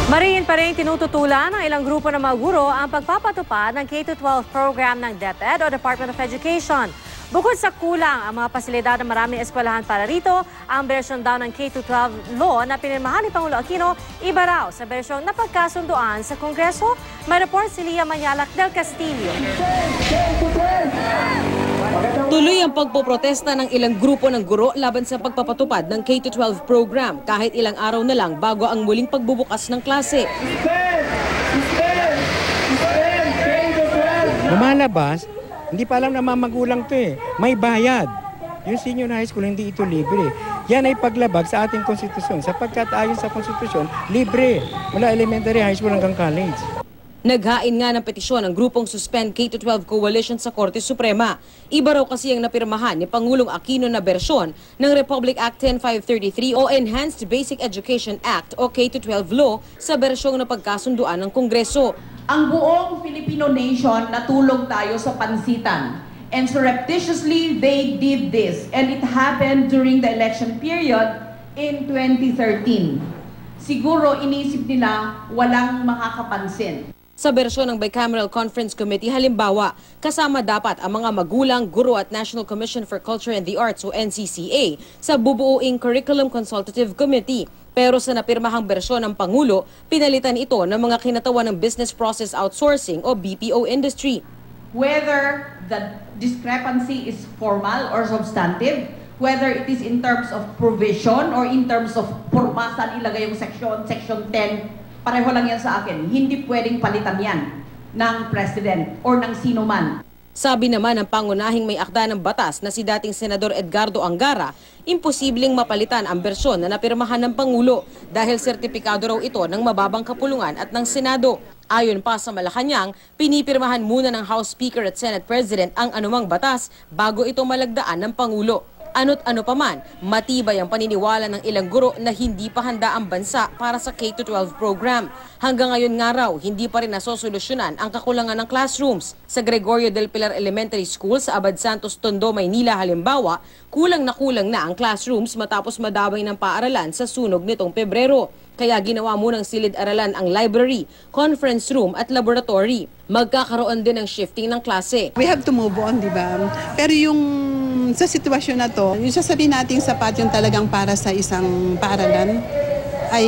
Mariin pa rin tinututulan ng ilang grupo ng mga guro ang pagpapatupad ng K-12 program ng DepEd o Department of Education. Bukod sa kulang ang mga pasilidad ng maraming eskwelahan para rito, ang bersyon daw ng K-12 law na pinirmahan ni Pangulo Aquino iba raw sa bersyong napagkasunduan sa Kongreso. May report si Lia Manyalak del Castillo. Tuloy ang pagpoprotesta ng ilang grupo ng guro laban sa pagpapatupad ng K-12 program kahit ilang araw na lang bago ang muling pagbubukas ng klase. Lumalabas, hindi pa alam na mga magulang to eh. May bayad. Yung senior high school, hindi ito libre. Yan ay paglabag sa ating konstitusyon. Sapagkat ayon sa konstitusyon, libre. Mula elementary, high school hanggang college. Naghain nga ng petisyon ang grupong Suspend K-12 Coalition sa Korte Suprema. Iba raw kasi ang napirmahan ni Pangulong Aquino na bersyon ng Republic Act 10533 o Enhanced Basic Education Act o K-12 Law sa bersyong napagkasunduan ng Kongreso. Ang buong Filipino nation natulog tayo sa pansitan. And surreptitiously, they did this. And it happened during the election period in 2013. Siguro inisip nila walang makakapansin. Sa bersyon ng Bicameral Conference Committee, halimbawa, kasama dapat ang mga magulang, guro at National Commission for Culture and the Arts o NCCA sa bubuuing Curriculum Consultative Committee. Pero sa napirmahang bersyon ng Pangulo, pinalitan ito ng mga kinatawan ng Business Process Outsourcing o BPO industry. Whether the discrepancy is formal or substantive, whether it is in terms of provision or in terms of purmasan ilagay yung section 10, pareho lang yan sa akin. Hindi pwedeng palitan yan ng President or ng sino man. Sabi naman ng pangunahing may akda ng batas na si dating Senador Edgardo Angara, imposibleng mapalitan ang bersyon na napirmahan ng Pangulo dahil sertipikado raw ito ng mababang kapulungan at ng Senado. Ayon pa sa Malacanang, pinipirmahan muna ng House Speaker at Senate President ang anumang batas bago ito malagdaan ng Pangulo. Ano't ano pa man, matibay ang paniniwala ng ilang guro na hindi pa handa ang bansa para sa K-12 program. Hanggang ngayon nga raw, hindi pa rin nasosolusyonan ang kakulangan ng classrooms. Sa Gregorio del Pilar Elementary School sa Abad Santos, Tondo, Maynila halimbawa, kulang na ang classrooms matapos madaway ng paaralan sa sunog nitong Pebrero. Kaya ginawa munang silid-aralan ang library, conference room at laboratory. Magkakaroon din ng shifting ng klase. We have to move on, di ba? Pero yung sa sitwasyon na to, yung sasabihin nating sapat yung talagang para sa isang paaralan ay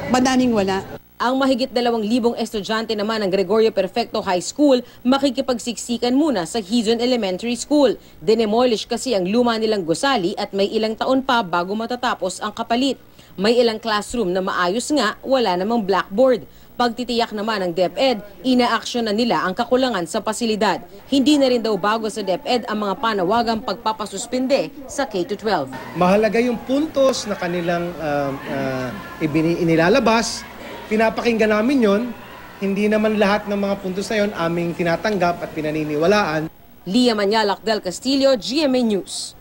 madaming wala. Ang mahigit 2,000 estudyante naman ng Gregorio Perfecto High School makikipagsiksikan muna sa Hizon Elementary School. Dinemolish kasi ang luma nilang gusali at may ilang taon pa bago matatapos ang kapalit. May ilang classroom na maayos nga, wala namang blackboard. Pagtitiyak naman ng DepEd, ina-aksyon na nila ang kakulangan sa pasilidad. Hindi na rin daw bago sa DepEd ang mga panawagang pagpapasuspinde sa K-12. Mahalaga yung puntos na kanilang inilalabas. Pinapakinggan namin yon. Hindi naman lahat ng mga puntos na yon aming tinatanggap at pinaniniwalaan. Lia Manyalak del Castillo, GMA News.